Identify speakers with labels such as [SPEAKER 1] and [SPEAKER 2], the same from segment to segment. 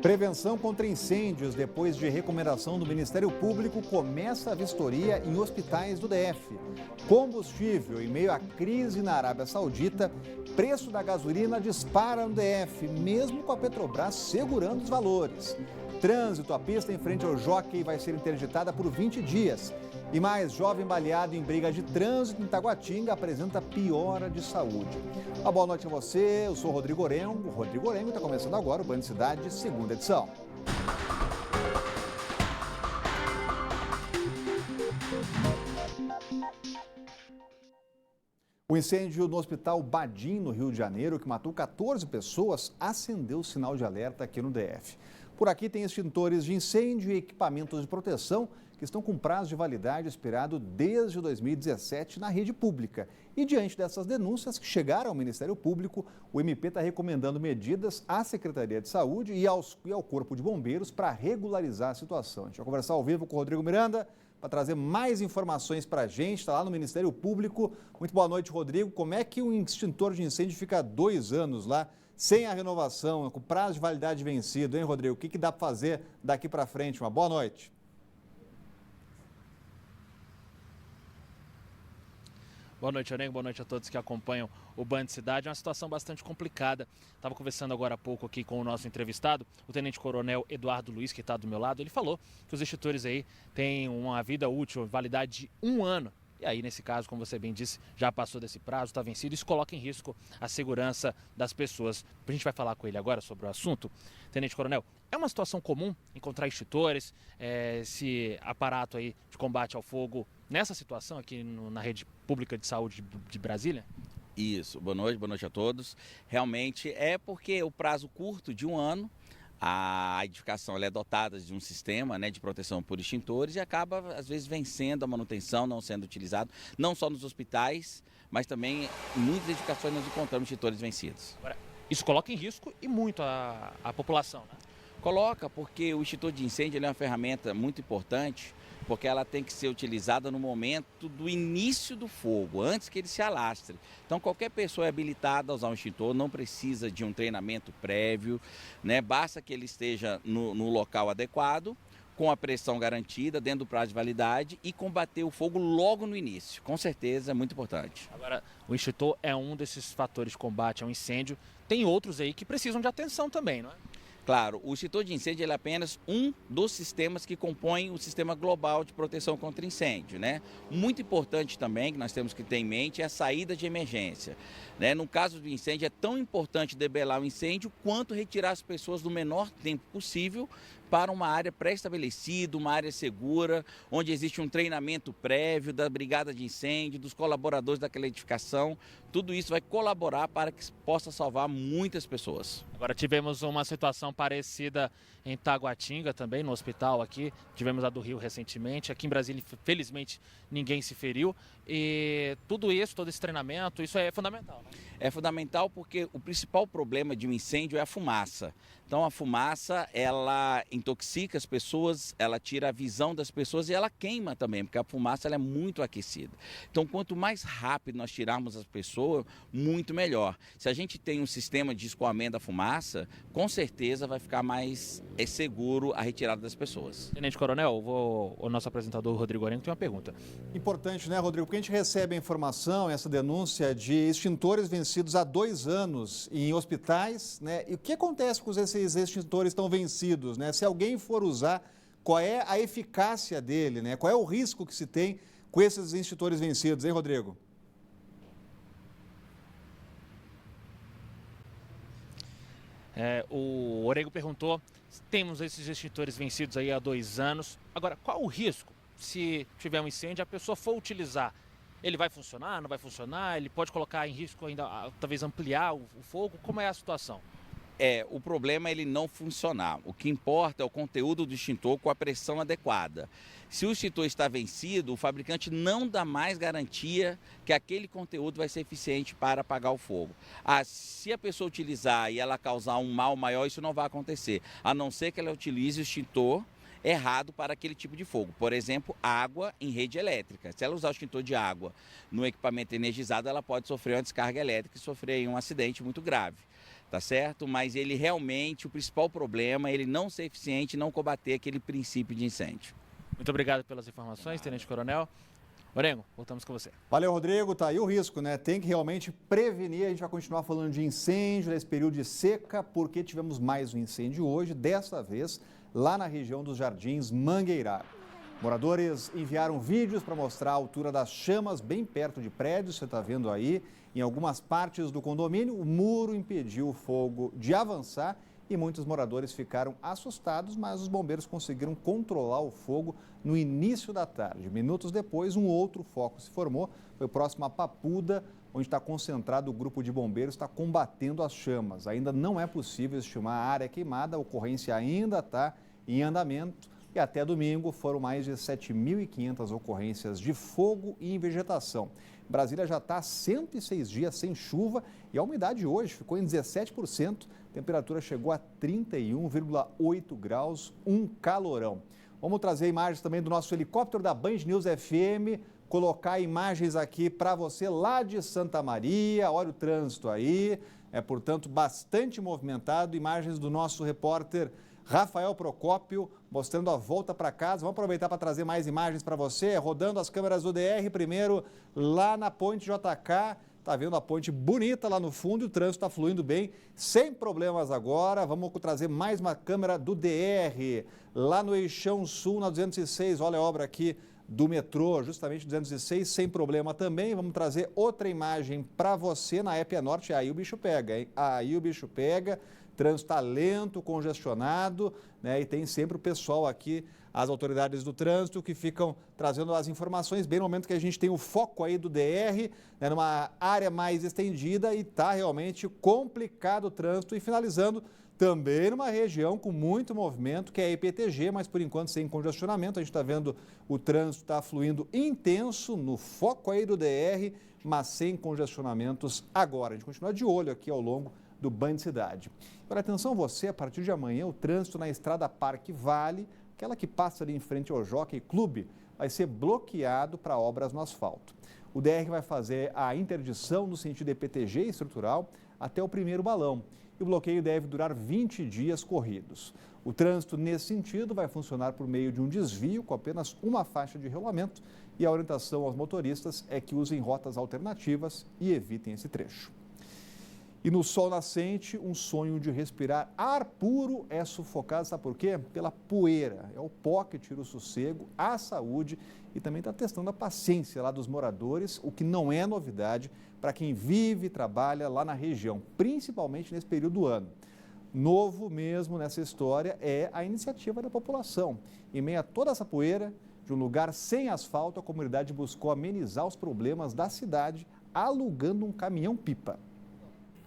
[SPEAKER 1] Prevenção contra incêndios. Depois de recomendação do Ministério Público, começa a vistoria em hospitais do DF. Combustível. Em meio à crise na Arábia Saudita, preço da gasolina dispara no DF, mesmo com a Petrobras segurando os valores. Trânsito. A pista em frente ao Jockey vai ser interditada por 20 dias. E mais, jovem baleado em briga de trânsito em Taguatinga apresenta piora de saúde. Uma boa noite a você, eu sou o Rodrigo Orengo. Rodrigo Orengo está começando agora o Band Cidade, segunda edição. O incêndio no Hospital Badim, no Rio de Janeiro, que matou 14 pessoas, acendeu o sinal de alerta aqui no DF. Por aqui tem extintores de incêndio e equipamentos de proteção que estão com prazo de validade expirado desde 2017 na rede pública. E diante dessas denúncias que chegaram ao Ministério Público, o MP está recomendando medidas à Secretaria de Saúde e ao Corpo de Bombeiros para regularizar a situação. A gente vai conversar ao vivo com o Rodrigo Miranda para trazer mais informações para a gente. Está lá no Ministério Público. Muito boa noite, Rodrigo. Como é que um extintor de incêndio fica 2 anos lá, sem a renovação, com prazo de validade vencido, hein, Rodrigo? O que dá para fazer daqui para frente? Uma boa noite.
[SPEAKER 2] Boa noite, Orengo. Boa noite a todos que acompanham o Band Cidade. É uma situação bastante complicada. Estava conversando agora há pouco aqui com o nosso entrevistado, o Tenente-Coronel Eduardo Luiz, que está do meu lado. Ele falou que os extintores aí têm uma vida útil, validade de 1 ano. E aí, nesse caso, como você bem disse, já passou desse prazo, está vencido. Isso coloca em risco a segurança das pessoas. A gente vai falar com ele agora sobre o assunto. Tenente Coronel, é uma situação comum encontrar extintores, esse aparato aí de combate ao fogo nessa situação aqui na rede pública de saúde de Brasília?
[SPEAKER 3] Isso, boa noite a todos. Realmente é porque o prazo curto de 1 ano, a edificação ela é dotada de um sistema, né, de proteção por extintores e acaba, às vezes, vencendo a manutenção, não sendo utilizado, não só nos hospitais, mas também em muitas edificações nós encontramos extintores vencidos.
[SPEAKER 2] Agora, isso coloca em risco e muito a população, né?
[SPEAKER 3] Coloca, porque o extintor de incêndio ele é uma ferramenta muito importante, porque ela tem que ser utilizada no momento do início do fogo, antes que ele se alastre. Então, qualquer pessoa é habilitada a usar um extintor, não precisa de um treinamento prévio, né? Basta que ele esteja no local adequado, com a pressão garantida, dentro do prazo de validade e combater o fogo logo no início. Com certeza, é muito importante.
[SPEAKER 2] Agora, o extintor é um desses fatores de combate ao incêndio. Tem outros aí que precisam de atenção também, não é?
[SPEAKER 3] Claro, o extintor de incêndio ele é apenas um dos sistemas que compõem o sistema global de proteção contra incêndio, né? Muito importante também, que nós temos que ter em mente, é a saída de emergência, né? No caso do incêndio, é tão importante debelar o incêndio quanto retirar as pessoas no menor tempo possível para uma área pré-estabelecida, uma área segura, onde existe um treinamento prévio da brigada de incêndio, dos colaboradores daquela edificação. Tudo isso vai colaborar para que possa salvar muitas pessoas.
[SPEAKER 2] Agora tivemos uma situação parecida em Taguatinga também, no hospital aqui. Tivemos a do Rio recentemente. Aqui em Brasília, felizmente, ninguém se feriu. E tudo isso, todo esse treinamento, isso é fundamental, né?
[SPEAKER 3] É fundamental porque o principal problema de um incêndio é a fumaça. Então a fumaça, ela intoxica as pessoas, ela tira a visão das pessoas e ela queima também, porque a fumaça ela é muito aquecida. Então quanto mais rápido nós tirarmos as pessoas, muito melhor. Se a gente tem um sistema de escoamento da fumaça, com certeza vai ficar mais seguro a retirada das pessoas.
[SPEAKER 2] Tenente Coronel, o nosso apresentador Rodrigo Orengo tem uma pergunta.
[SPEAKER 1] Importante, né, Rodrigo? Porque a gente recebe a informação, essa denúncia de extintores vencidos há 2 anos em hospitais, né? E o que acontece com esses extintores estão vencidos, né? Se alguém for usar, qual é a eficácia dele, né? Qual é o risco que se tem com esses extintores vencidos, hein, Rodrigo?
[SPEAKER 2] O Orengo perguntou, temos esses extintores vencidos aí há 2 anos. Agora, qual o risco se tiver um incêndio, a pessoa for utilizar? Ele vai funcionar, não vai funcionar? Ele pode colocar em risco ainda, talvez ampliar o fogo? Como é a situação?
[SPEAKER 3] O problema é ele não funcionar. O que importa é o conteúdo do extintor com a pressão adequada. Se o extintor está vencido, o fabricante não dá mais garantia que aquele conteúdo vai ser eficiente para apagar o fogo. Se a pessoa utilizar e ela causar um mal maior, isso não vai acontecer, a não ser que ela utilize o extintor errado para aquele tipo de fogo. Por exemplo, água em rede elétrica. Se ela usar o extintor de água no equipamento energizado, ela pode sofrer uma descarga elétrica e sofrer um acidente muito grave. tá certo? Mas ele realmente, o principal problema é ele não ser eficiente e não combater aquele princípio de incêndio.
[SPEAKER 2] Muito obrigado pelas informações, Tenente Coronel. Morengo, voltamos com você.
[SPEAKER 1] Valeu, Rodrigo. Tá aí o risco, né? Tem que realmente prevenir. A gente vai continuar falando de incêndio nesse período de seca, porque tivemos mais um incêndio hoje, dessa vez lá na região dos Jardins Mangueirara. Moradores enviaram vídeos para mostrar a altura das chamas bem perto de prédios. Você está vendo aí, em algumas partes do condomínio, o muro impediu o fogo de avançar e muitos moradores ficaram assustados, mas os bombeiros conseguiram controlar o fogo no início da tarde. Minutos depois, um outro foco se formou, foi próximo a Papuda, onde está concentrado o grupo de bombeiros, está combatendo as chamas. Ainda não é possível estimar a área queimada, a ocorrência ainda está em andamento e até domingo foram mais de 7.500 ocorrências de fogo e vegetação. Brasília já está há 106 dias sem chuva e a umidade hoje ficou em 17%. A temperatura chegou a 31,8 graus, um calorão. Vamos trazer imagens também do nosso helicóptero da Band News FM, colocar imagens aqui para você lá de Santa Maria. Olha o trânsito aí, portanto bastante movimentado. Imagens do nosso repórter Rafael Procópio, mostrando a volta para casa. Vamos aproveitar para trazer mais imagens para você, rodando as câmeras do DR, primeiro lá na ponte JK. Está vendo a ponte bonita lá no fundo e o trânsito está fluindo bem, sem problemas agora. Vamos trazer mais uma câmera do DR, lá no Eixão Sul, na 206. Olha a obra aqui do metrô, justamente 206, sem problema também. Vamos trazer outra imagem para você na Épia Norte. Aí o bicho pega, hein? Aí o bicho pega. Trânsito está lento, congestionado, né? E tem sempre o pessoal aqui, as autoridades do trânsito, que ficam trazendo as informações bem no momento que a gente tem o foco aí do DR, né, numa área mais estendida e está realmente complicado o trânsito. E finalizando também numa região com muito movimento, que é a IPTG, mas por enquanto sem congestionamento. A gente está vendo o trânsito está fluindo intenso no foco aí do DR, mas sem congestionamentos agora. A gente continua de olho aqui ao longo do Band Cidade. Agora, atenção você, a partir de amanhã, o trânsito na estrada Parque Vale, aquela que passa ali em frente ao Jockey Clube, vai ser bloqueado para obras no asfalto. O DR vai fazer a interdição no sentido EPTG estrutural até o primeiro balão. E o bloqueio deve durar 20 dias corridos. O trânsito, nesse sentido, vai funcionar por meio de um desvio com apenas uma faixa de rolamento e a orientação aos motoristas é que usem rotas alternativas e evitem esse trecho. E no sol nascente, um sonho de respirar ar puro é sufocado, sabe por quê? Pela poeira. É o pó que tira o sossego, a saúde e também está testando a paciência lá dos moradores, o que não é novidade para quem vive e trabalha lá na região, principalmente nesse período do ano. Novo mesmo nessa história é a iniciativa da população. Em meio a toda essa poeira, de um lugar sem asfalto, a comunidade buscou amenizar os problemas da cidade, alugando um caminhão-pipa.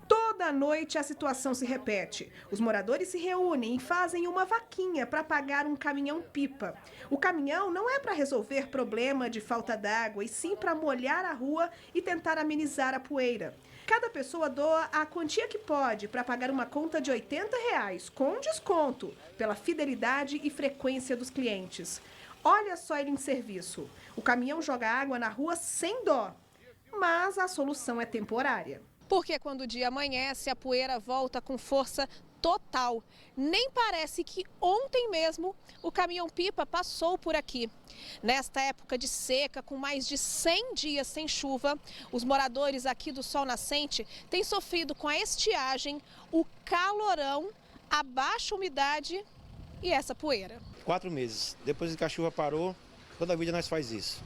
[SPEAKER 4] Toda noite a situação se repete. Os moradores se reúnem e fazem uma vaquinha para pagar um caminhão-pipa. O caminhão não é para resolver problema de falta d'água, e sim para molhar a rua e tentar amenizar a poeira. Cada pessoa doa a quantia que pode para pagar uma conta de R$ 80, com desconto, pela fidelidade e frequência dos clientes. Olha só ele em serviço. O caminhão joga água na rua sem dó, mas a solução é temporária.
[SPEAKER 5] Porque quando o dia amanhece, a poeira volta com força total. Nem parece que ontem mesmo o caminhão-pipa passou por aqui. Nesta época de seca, com mais de 100 dias sem chuva, os moradores aqui do Sol Nascente têm sofrido com a estiagem, o calorão, a baixa umidade e essa poeira.
[SPEAKER 6] 4 meses. Depois que a chuva parou, toda a vida nós faz isso.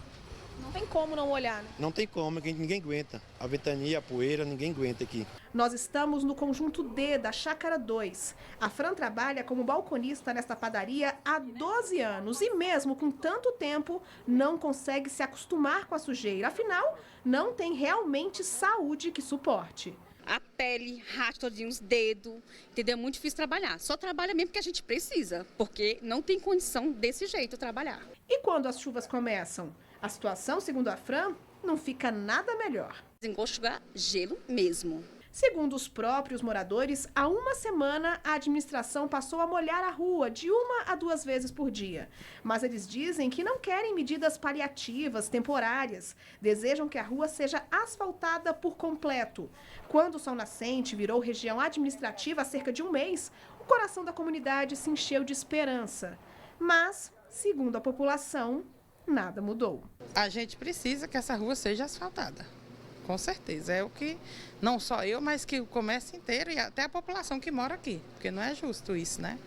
[SPEAKER 5] Não tem como não olhar, né?
[SPEAKER 6] Não tem como, ninguém aguenta. A ventania, a poeira, ninguém aguenta aqui.
[SPEAKER 4] Nós estamos no conjunto D da Chácara 2. A Fran trabalha como balconista nesta padaria há 12 anos e mesmo com tanto tempo não consegue se acostumar com a sujeira. Afinal, não tem realmente saúde que suporte.
[SPEAKER 7] A pele, racha todinho, os dedos, entendeu? É muito difícil trabalhar. Só trabalha mesmo porque a gente precisa, porque não tem condição desse jeito de trabalhar.
[SPEAKER 4] E quando as chuvas começam? A situação, segundo a Fran, não fica nada melhor.
[SPEAKER 7] Engostuar gelo mesmo.
[SPEAKER 4] Segundo os próprios moradores, há uma semana a administração passou a molhar a rua de 1 a 2 vezes por dia. Mas eles dizem que não querem medidas paliativas, temporárias. Desejam que a rua seja asfaltada por completo. Quando o Sol Nascente virou região administrativa há cerca de um mês, o coração da comunidade se encheu de esperança. Mas, segundo a população, nada mudou.
[SPEAKER 8] A gente precisa que essa rua seja asfaltada. Com certeza, é o que não só eu, mas que o comércio inteiro e até a população que mora aqui, porque não é justo isso, né?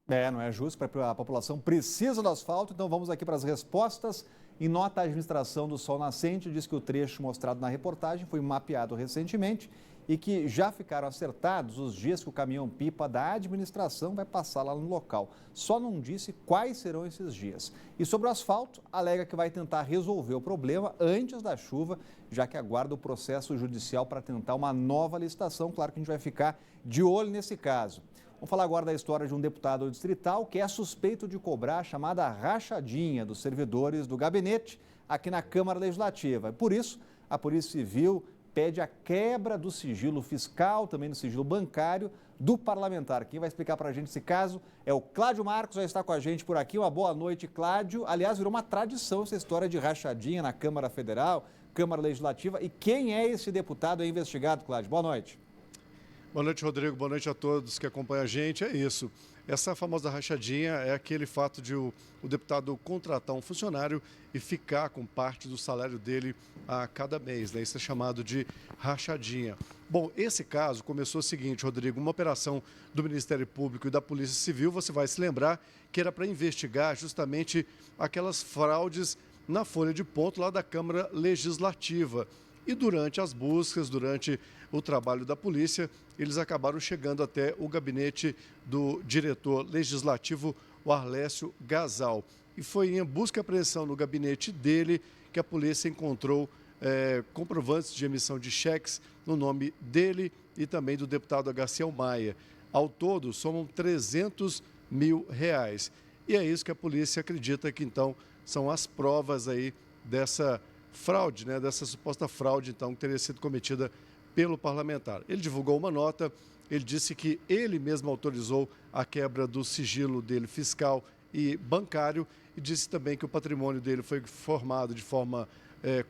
[SPEAKER 1] Não é justo, a população precisa do asfalto, então vamos aqui para as respostas. Em nota, a administração do Sol Nascente diz que o trecho mostrado na reportagem foi mapeado recentemente e que já ficaram acertados os dias que o caminhão-pipa da administração vai passar lá no local. Só não disse quais serão esses dias. E sobre o asfalto, alega que vai tentar resolver o problema antes da chuva, já que aguarda o processo judicial para tentar uma nova licitação. Claro que a gente vai ficar de olho nesse caso. Vamos falar agora da história de um deputado distrital que é suspeito de cobrar a chamada rachadinha dos servidores do gabinete aqui na Câmara Legislativa. Por isso, a Polícia Civil pede a quebra do sigilo fiscal, também do sigilo bancário, do parlamentar. Quem vai explicar para a gente esse caso é o Cláudio Marcos, já está com a gente por aqui. Uma boa noite, Cláudio. Aliás, virou uma tradição essa história de rachadinha na Câmara Federal, Câmara Legislativa. E quem é esse deputado investigado, Cláudio? Boa noite.
[SPEAKER 9] Boa noite, Rodrigo. Boa noite a todos que acompanham a gente. É isso. Essa famosa rachadinha é aquele fato de o deputado contratar um funcionário e ficar com parte do salário dele a cada mês, né? Isso é chamado de rachadinha. Bom, esse caso começou o seguinte, Rodrigo, uma operação do Ministério Público e da Polícia Civil, você vai se lembrar que era para investigar justamente aquelas fraudes na folha de ponto lá da Câmara Legislativa. E durante as buscas, durante o trabalho da polícia, eles acabaram chegando até o gabinete do diretor legislativo, o Arlécio Gasal. E foi em busca e apreensão no gabinete dele que a polícia encontrou comprovantes de emissão de cheques no nome dele e também do deputado Garcia Maia. Ao todo, somam R$300 mil. E é isso que a polícia acredita que, então, são as provas aí dessa fraude, né, dessa suposta fraude, então, que teria sido cometida pelo parlamentar. Ele divulgou uma nota, ele disse que ele mesmo autorizou a quebra do sigilo dele fiscal e bancário e disse também que o patrimônio dele foi formado de forma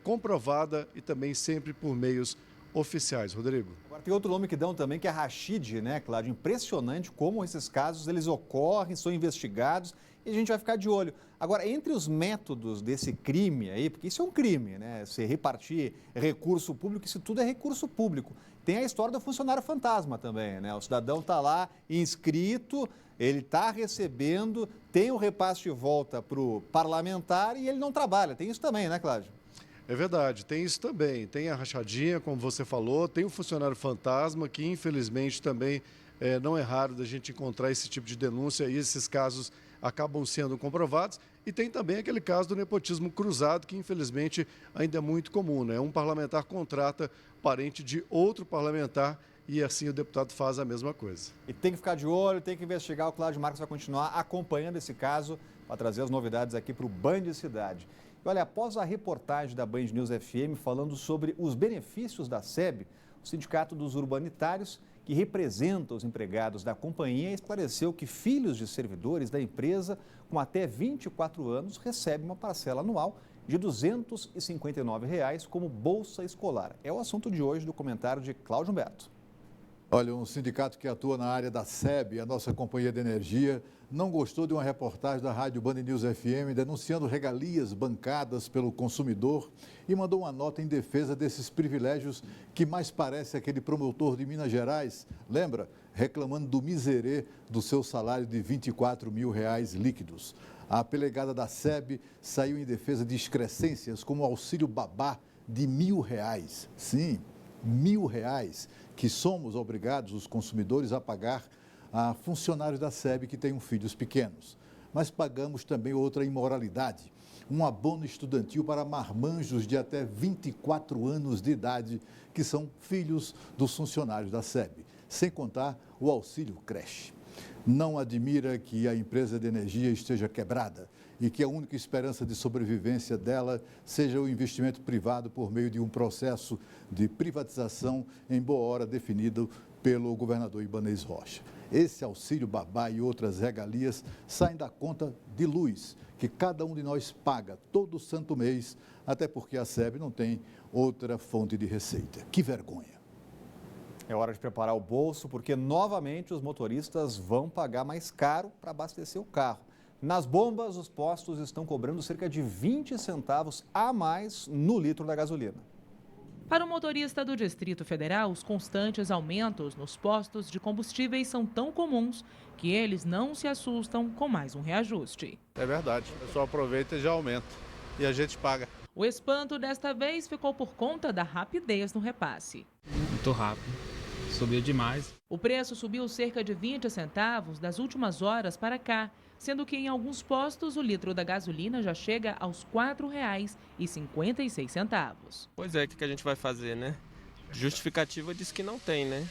[SPEAKER 9] comprovada e também sempre por meios oficiais. Rodrigo.
[SPEAKER 1] Agora tem outro nome que dão também, que é Rachid, né, Cláudio? Impressionante como esses casos eles ocorrem, são investigados e a gente vai ficar de olho. Agora, entre os métodos desse crime aí, porque isso é um crime, né? Você repartir recurso público, isso tudo é recurso público. Tem a história do funcionário fantasma também, né? O cidadão está lá inscrito, ele está recebendo, tem o repasse de volta para o parlamentar e ele não trabalha. Tem isso também, né, Cláudio?
[SPEAKER 9] É verdade, tem isso também. Tem a rachadinha, como você falou, tem o funcionário fantasma, que infelizmente também não é raro da gente encontrar esse tipo de denúncia e esses casos acabam sendo comprovados. E tem também aquele caso do nepotismo cruzado, que infelizmente ainda é muito comum, né? Um parlamentar contrata parente de outro parlamentar e assim o deputado faz a mesma coisa.
[SPEAKER 1] E tem que ficar de olho, tem que investigar. O Cláudio Marcos vai continuar acompanhando esse caso para trazer as novidades aqui para o Band Cidade. E olha, após a reportagem da Band News FM falando sobre os benefícios da SEB, o Sindicato dos Urbanitários, que representa os empregados da companhia, esclareceu que filhos de servidores da empresa com até 24 anos recebem uma parcela anual de R$ 259 como bolsa escolar. É o assunto de hoje do comentário de Cláudio Humberto.
[SPEAKER 10] Olha, um sindicato que atua na área da SEB, a nossa companhia de energia, não gostou de uma reportagem da Rádio Band News FM denunciando regalias bancadas pelo consumidor e mandou uma nota em defesa desses privilégios que mais parece aquele promotor de Minas Gerais, lembra? Reclamando do miserê do seu salário de R$ 24 mil líquidos. A pelegada da SEB saiu em defesa de excrescências como o auxílio babá de R$ 1.000. Sim, R$ 1.000, que somos obrigados, os consumidores, a pagar a funcionários da SEB que tenham filhos pequenos. Mas pagamos também outra imoralidade, um abono estudantil para marmanjos de até 24 anos de idade, que são filhos dos funcionários da SEB, sem contar o auxílio creche. Não admira que a empresa de energia esteja quebrada e que a única esperança de sobrevivência dela seja o investimento privado por meio de um processo de privatização em boa hora definido pelo governador Ibanez Rocha. Esse auxílio babá e outras regalias saem da conta de luz que cada um de nós paga todo santo mês, até porque a SEB não tem outra fonte de receita. Que vergonha!
[SPEAKER 1] É hora de preparar o bolso, porque novamente os motoristas vão pagar mais caro para abastecer o carro. Nas bombas, os postos estão cobrando cerca de 20 centavos a mais no litro da gasolina.
[SPEAKER 11] Para o motorista do Distrito Federal, os constantes aumentos nos postos de combustíveis são tão comuns que eles não se assustam com mais um reajuste.
[SPEAKER 12] É verdade, o pessoal aproveita e já aumenta, e a gente paga.
[SPEAKER 11] O espanto desta vez ficou por conta da rapidez no repasse.
[SPEAKER 13] Muito rápido, subiu demais.
[SPEAKER 11] O preço subiu cerca de 20 centavos das últimas horas para cá, sendo que em alguns postos o litro da gasolina já chega aos R$ 4,56.
[SPEAKER 13] Pois é, o que a gente vai fazer, né? Justificativa diz que não tem, né?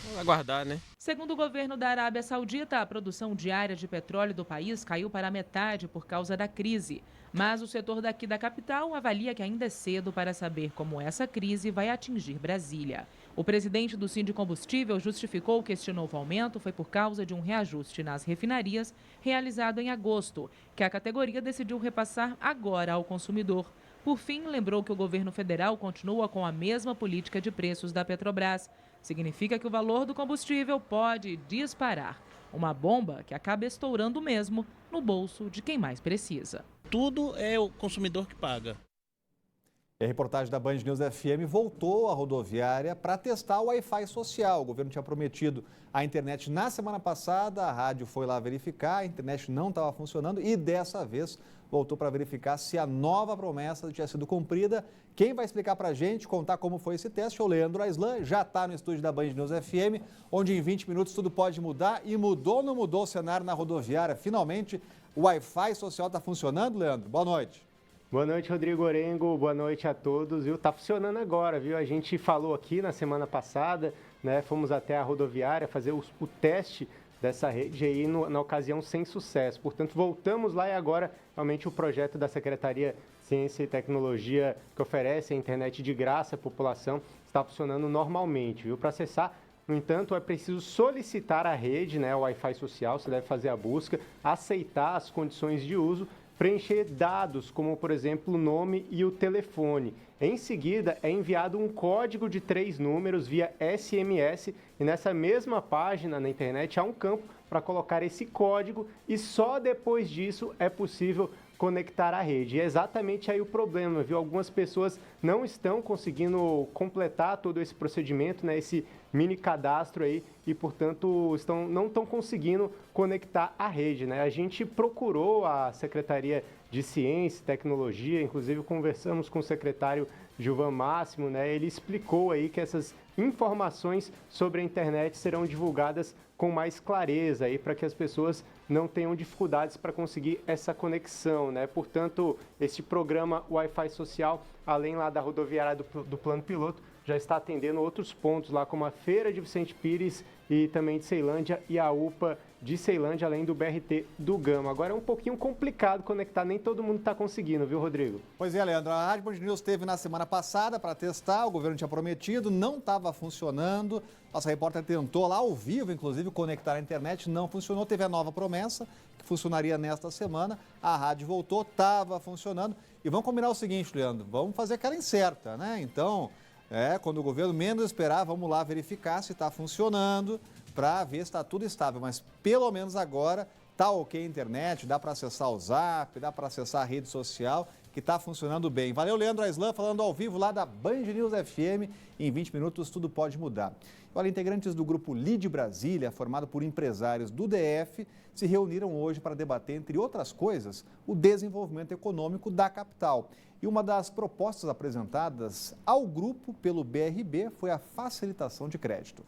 [SPEAKER 13] Vamos aguardar, né?
[SPEAKER 11] Segundo o governo da Arábia Saudita, a produção diária de petróleo do país caiu para a metade por causa da crise. Mas o setor daqui da capital avalia que ainda é cedo para saber como essa crise vai atingir Brasília. O presidente do Sindicombustível justificou que este novo aumento foi por causa de um reajuste nas refinarias realizado em agosto, que a categoria decidiu repassar agora ao consumidor. Por fim, lembrou que o governo federal continua com a mesma política de preços da Petrobras. Significa que o valor do combustível pode disparar. Uma bomba que acaba estourando mesmo no bolso de quem mais precisa.
[SPEAKER 14] Tudo é o consumidor que paga.
[SPEAKER 1] E a reportagem da Band News FM voltou à rodoviária para testar o Wi-Fi social. O governo tinha prometido a internet na semana passada, a rádio foi lá verificar, a internet não estava funcionando e dessa vez voltou para verificar se a nova promessa tinha sido cumprida. Quem vai explicar para a gente, contar como foi esse teste, é o Leandro Aislan, já está no estúdio da Band News FM, onde em 20 minutos tudo pode mudar. E mudou ou não mudou o cenário na rodoviária? Finalmente, o Wi-Fi social está funcionando, Leandro? Boa noite.
[SPEAKER 15] Boa noite, Rodrigo Orengo. Boa noite a todos. Tá funcionando agora, viu? A gente falou aqui na semana passada, né? Fomos até a rodoviária fazer o teste dessa rede aí na ocasião sem sucesso. Portanto, voltamos lá e agora realmente o projeto da Secretaria de Ciência e Tecnologia que oferece a internet de graça à população está funcionando normalmente, viu? Para acessar, no entanto, é preciso solicitar a rede, né? O Wi-Fi social, você deve fazer a busca, aceitar as condições de uso, preencher dados, como, por exemplo, o nome e o telefone. Em seguida, é enviado um código de 3 números via SMS e nessa mesma página na internet há um campo para colocar esse código e só depois disso é possível conectar a rede. E é exatamente aí o problema, viu? Algumas pessoas não estão conseguindo completar todo esse procedimento, né? Esse mini cadastro aí e, portanto, não estão conseguindo conectar a rede, né? A gente procurou a Secretaria de Ciência e Tecnologia, inclusive conversamos com o secretário Gilvan Máximo, né? Ele explicou aí que essas informações sobre a internet serão divulgadas com mais clareza aí para que as pessoas não tenham dificuldades para conseguir essa conexão, né? Portanto, esse programa Wi-Fi social, além lá da rodoviária do Plano Piloto, já está atendendo outros pontos lá, como a Feira de Vicente Pires e também de Ceilândia e a UPA de Ceilândia, além do BRT do Gama. Agora é um pouquinho complicado conectar, nem todo mundo está conseguindo, viu, Rodrigo?
[SPEAKER 1] Pois é, Leandro, a Rádio Band News teve na semana passada para testar, o governo tinha prometido, não estava funcionando. Nossa repórter tentou lá ao vivo, inclusive, conectar a internet, não funcionou. Teve a nova promessa, que funcionaria nesta semana. A rádio voltou, estava funcionando. E vamos combinar o seguinte, Leandro, vamos fazer aquela incerta, né? Então, quando o governo menos esperar, vamos lá verificar se está funcionando, para ver se está tudo estável. Mas pelo menos agora está ok a internet, dá para acessar o Zap, dá para acessar a rede social, que está funcionando bem. Valeu, Leandro Aislan, falando ao vivo lá da Band News FM. Em 20 minutos tudo pode mudar. Olha, integrantes do grupo Lide Brasília, formado por empresários do DF, se reuniram hoje para debater, entre outras coisas, o desenvolvimento econômico da capital. E uma das propostas apresentadas ao grupo pelo BRB foi a facilitação de crédito.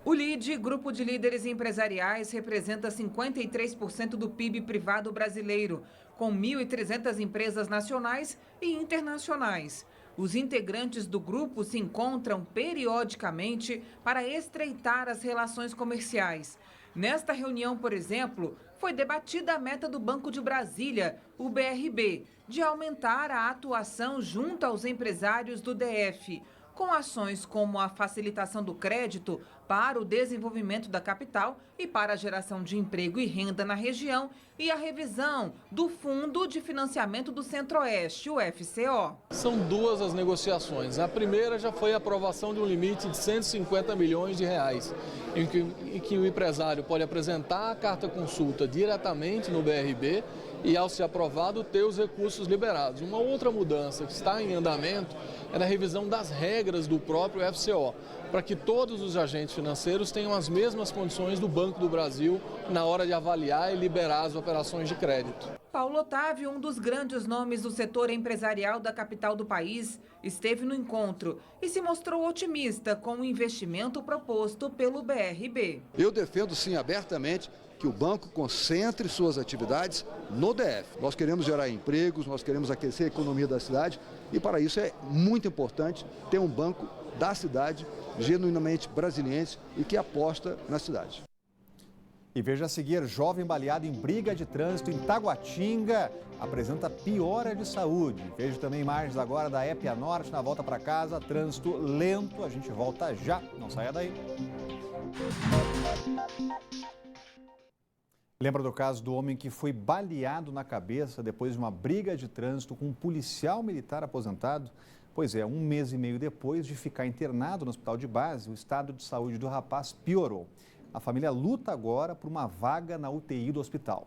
[SPEAKER 16] O LIDE, Grupo de Líderes Empresariais, representa 53% do PIB privado brasileiro, com 1.300 empresas nacionais e internacionais. Os integrantes do grupo se encontram periodicamente para estreitar as relações comerciais. Nesta reunião, por exemplo, foi debatida a meta do Banco de Brasília, o BRB, de aumentar a atuação junto aos empresários do DF, com ações como a facilitação do crédito para o desenvolvimento da capital e para a geração de emprego e renda na região e a revisão do Fundo de Financiamento do Centro-Oeste, o FCO.
[SPEAKER 17] São duas as negociações. A primeira já foi a aprovação de um limite de 150 milhões de reais, em que o empresário pode apresentar a carta consulta diretamente no BRB e, ao ser aprovado, ter os recursos liberados. Uma outra mudança que está em andamento é a revisão das regras do próprio FCO, para que todos os agentes financeiros tenham as mesmas condições do Banco do Brasil na hora de avaliar e liberar as operações de crédito.
[SPEAKER 16] Paulo Otávio, um dos grandes nomes do setor empresarial da capital do país, esteve no encontro e se mostrou otimista com o investimento proposto pelo BRB.
[SPEAKER 18] Eu defendo, sim, abertamente, que o banco concentre suas atividades no DF. Nós queremos gerar empregos, nós queremos aquecer a economia da cidade e, para isso, é muito importante ter um banco da cidade, genuinamente brasiliense e que aposta na cidade.
[SPEAKER 1] E veja a seguir, jovem baleado em briga de trânsito em Taguatinga apresenta piora de saúde. Veja também imagens agora da Épia Norte na volta para casa, trânsito lento. A gente volta já, não saia daí. Lembra do caso do homem que foi baleado na cabeça depois de uma briga de trânsito com um policial militar aposentado? Pois é, 1 mês e meio depois de ficar internado no hospital de base, o estado de saúde do rapaz piorou. A família luta agora por uma vaga na UTI do hospital.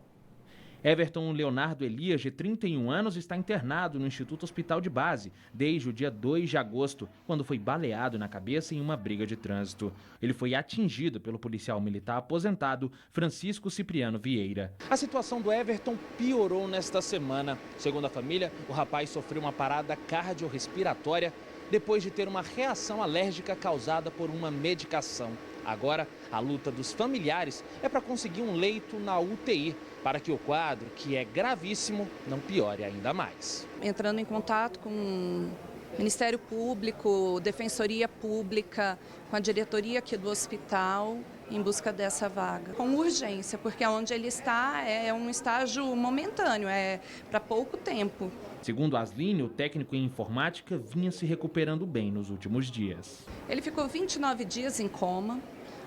[SPEAKER 19] Everton Leonardo Elias, de 31 anos, está internado no Instituto Hospital de Base desde o dia 2 de agosto, quando foi baleado na cabeça em uma briga de trânsito. Ele foi atingido pelo policial militar aposentado Francisco Cipriano Vieira.
[SPEAKER 2] A situação do Everton piorou nesta semana. Segundo a família, o rapaz sofreu uma parada cardiorrespiratória depois de ter uma reação alérgica causada por uma medicação. Agora, a luta dos familiares é para conseguir um leito na UTI, para que o quadro, que é gravíssimo, não piore ainda mais.
[SPEAKER 20] Entrando em contato com o Ministério Público, Defensoria Pública, com a diretoria aqui do hospital, em busca dessa vaga. Com urgência, porque onde ele está é um estágio momentâneo, é para pouco tempo.
[SPEAKER 19] Segundo Asline, o técnico em informática vinha se recuperando bem nos últimos dias.
[SPEAKER 20] Ele ficou 29 dias em coma.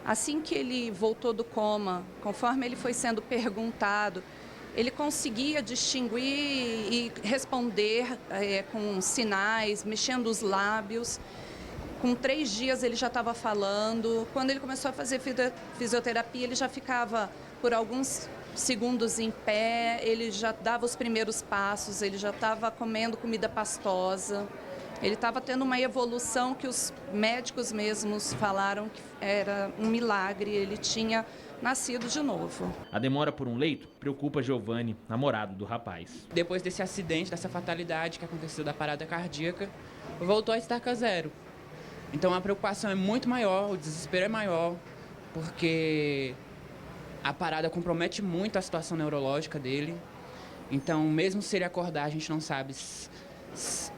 [SPEAKER 20] Assim que ele voltou do coma, conforme ele foi sendo perguntado, ele conseguia distinguir e responder com sinais, mexendo os lábios. Com 3 dias ele já estava falando. Quando ele começou a fazer fisioterapia, ele já ficava por alguns segundos em pé, ele já dava os primeiros passos, ele já estava comendo comida pastosa. Ele estava tendo uma evolução que os médicos mesmos falaram que era um milagre, ele tinha nascido de novo.
[SPEAKER 19] A demora por um leito preocupa Giovanni, namorado do rapaz.
[SPEAKER 21] Depois desse acidente, dessa fatalidade que aconteceu da parada cardíaca, voltou a estaca zero. Então a preocupação é muito maior, o desespero é maior, porque a parada compromete muito a situação neurológica dele. Então, mesmo se ele acordar, a gente não sabe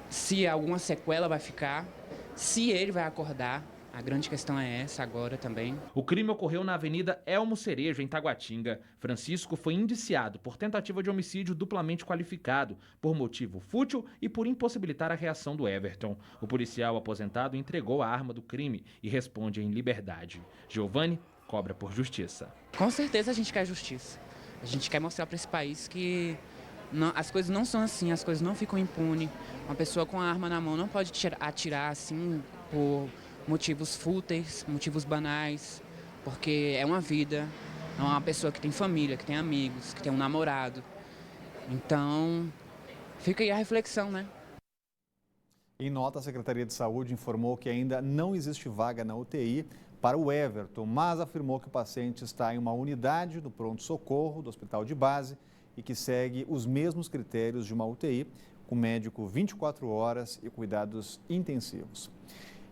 [SPEAKER 21] se alguma sequela vai ficar, se ele vai acordar. A grande questão é essa agora também.
[SPEAKER 19] O crime ocorreu na Avenida Elmo Cerejo, em Taguatinga. Francisco foi indiciado por tentativa de homicídio duplamente qualificado, por motivo fútil e por impossibilitar a reação do Everton. O policial aposentado entregou a arma do crime e responde em liberdade. Giovanni cobra por justiça.
[SPEAKER 21] Com certeza a gente quer justiça. A gente quer mostrar para esse país que as coisas não são assim, as coisas não ficam impunes. Uma pessoa com a arma na mão não pode atirar assim por motivos fúteis, motivos banais, porque é uma vida, é uma pessoa que tem família, que tem amigos, que tem um namorado. Então, fica aí a reflexão, né?
[SPEAKER 1] Em nota, a Secretaria de Saúde informou que ainda não existe vaga na UTI para o Everton, mas afirmou que o paciente está em uma unidade do pronto-socorro do Hospital de Base e que segue os mesmos critérios de uma UTI, com médico 24 horas e cuidados intensivos.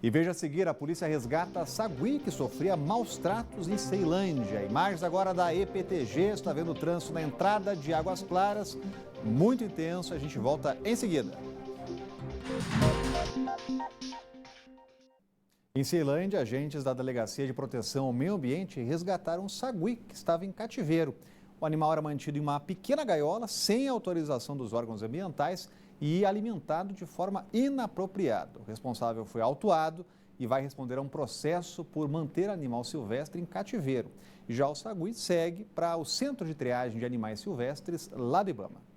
[SPEAKER 1] E veja a seguir, a polícia resgata Sagui, que sofria maus tratos em Ceilândia. Imagens agora da EPTG, está vendo o trânsito na entrada de Águas Claras, muito intenso, a gente volta em seguida. Em Ceilândia, agentes da Delegacia de Proteção ao Meio Ambiente resgataram um sagui que estava em cativeiro. O animal era mantido em uma pequena gaiola, sem autorização dos órgãos ambientais e alimentado de forma inapropriada. O responsável foi autuado e vai responder a um processo por manter animal silvestre em cativeiro. Já o sagui segue para o Centro de Triagem de Animais Silvestres, lá do Ibama.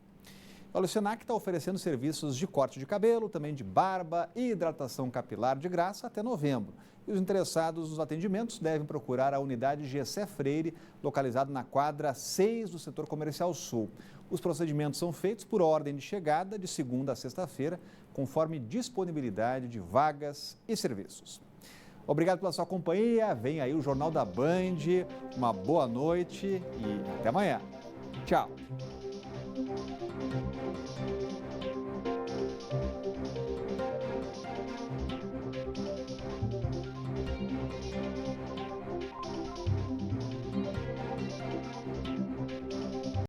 [SPEAKER 1] O Senac está oferecendo serviços de corte de cabelo, também de barba e hidratação capilar de graça até novembro. E os interessados nos atendimentos devem procurar a unidade Gessé Freire, localizada na quadra 6 do Setor Comercial Sul. Os procedimentos são feitos por ordem de chegada de segunda a sexta-feira, conforme disponibilidade de vagas e serviços. Obrigado pela sua companhia. Vem aí o Jornal da Band. Uma boa noite e até amanhã. Tchau.